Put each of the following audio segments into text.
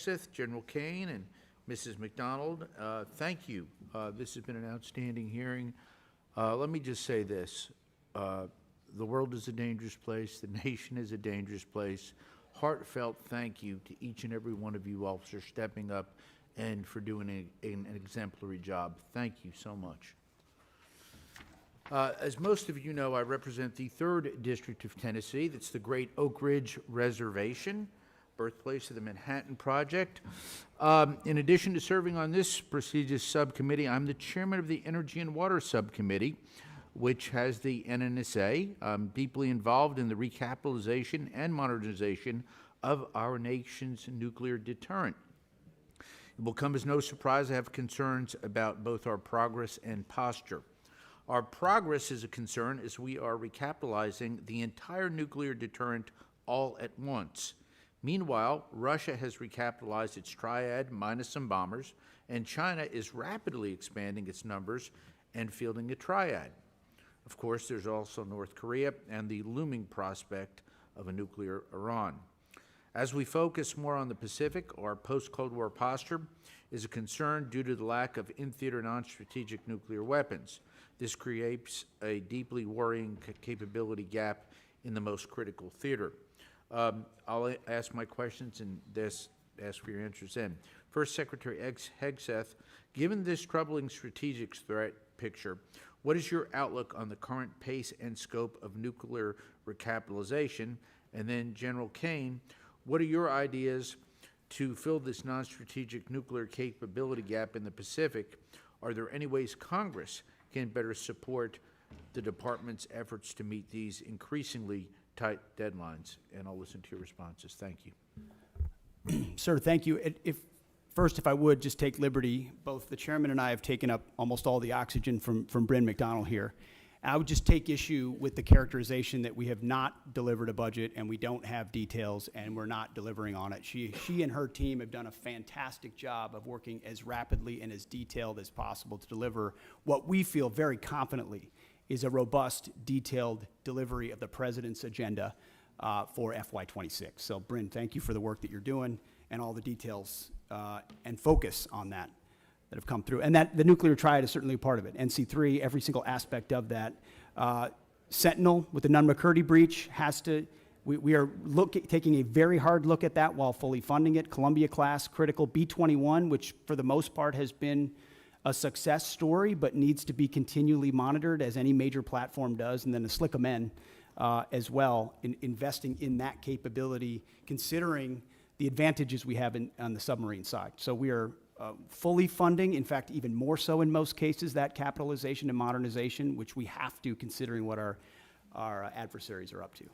Hegseth, General Kane, and Mrs. McDonald. Thank you. This has been an outstanding hearing. Let me just say this. The world is a dangerous place. The nation is a dangerous place. Heartfelt thank you to each and every one of you officers stepping up and for doing an exemplary job. Thank you so much. As most of you know, I represent the 3rd District of Tennessee. That's the Great Oak Ridge Reservation, birthplace of the Manhattan Project. In addition to serving on this prestigious subcommittee, I'm the chairman of the Energy and Water Subcommittee, which has the NNSA. I'm deeply involved in the recapitalization and modernization of our nation's nuclear deterrent. It will come as no surprise I have concerns about both our progress and posture. Our progress is a concern as we are recapitalizing the entire nuclear deterrent all at once. Meanwhile, Russia has recapitalized its triad minus some bombers, and China is rapidly expanding its numbers and fielding a triad. Of course, there's also North Korea and the looming prospect of a nuclear Iran. As we focus more on the Pacific, our post-Cold War posture is a concern due to the lack of in-theater non-strategic nuclear weapons. This creates a deeply worrying capability gap in the most critical theater. I'll ask my questions and ask for your answers then. First, Secretary Hegseth, given this troubling strategic threat picture, what is your outlook on the current pace and scope of nuclear recapitalization? And then, General Kane, what are your ideas to fill this non-strategic nuclear capability gap in the Pacific? Are there any ways Congress can better support the department's efforts to meet these increasingly tight deadlines? And I'll listen to your responses. Thank you. Sir, thank you. First, if I would just take liberty, both the chairman and I have taken up almost all the oxygen from Bryn McDonald here. I would just take issue with the characterization that we have not delivered a budget and we don't have details and we're not delivering on it. She and her team have done a fantastic job of working as rapidly and as detailed as possible to deliver what we feel very confidently is a robust, detailed delivery of the president's agenda for FY26. So, Bryn, thank you for the work that you're doing and all the details and focus on that have come through. And that the nuclear triad is certainly a part of it. NC3, every single aspect of that. Sentinel with the Nunn-McCurdy breach has to, we are taking a very hard look at that while fully funding it. Columbia class, critical. B-21, which for the most part has been a success story, but needs to be continually monitored as any major platform does. And then the SLICM-N as well, investing in that capability, considering the advantages we have on the submarine side. So we are fully funding, in fact, even more so in most cases, that capitalization and modernization, which we have to, considering what our adversaries are up to.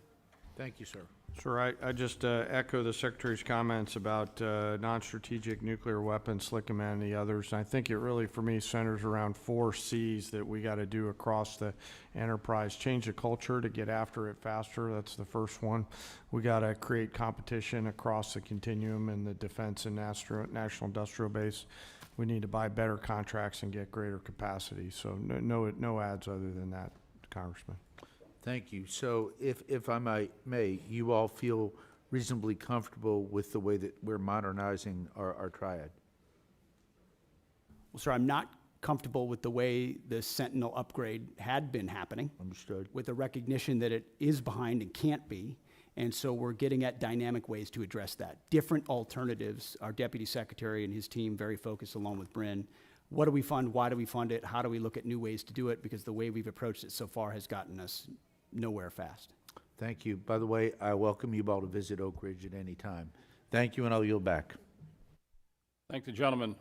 Thank you, sir. Sir, I just echo the Secretary's comments about non-strategic nuclear weapons, SLICM and the others. And I think it really, for me, centers around 4 C's that we got to do across the enterprise. Change the culture to get after it faster. That's the first one. We got to create competition across the continuum in the defense and national industrial base. We need to buy better contracts and get greater capacity. So no ads other than that, Congressman. Thank you. So if I may, you all feel reasonably comfortable with the way that we're modernizing our triad? Well, sir, I'm not comfortable with the way the Sentinel upgrade had been happening. Understood. With the recognition that it is behind and can't be. And so we're getting at dynamic ways to address that. Different alternatives. Our Deputy Secretary and his team very focused along with Bryn. What do we fund? Why do we fund it? How do we look at new ways to do it? Because the way we've approached it so far has gotten us nowhere fast. Thank you. By the way, I welcome you all to visit Oak Ridge at any time. Thank you, and I'll yield back. Thank the gentleman.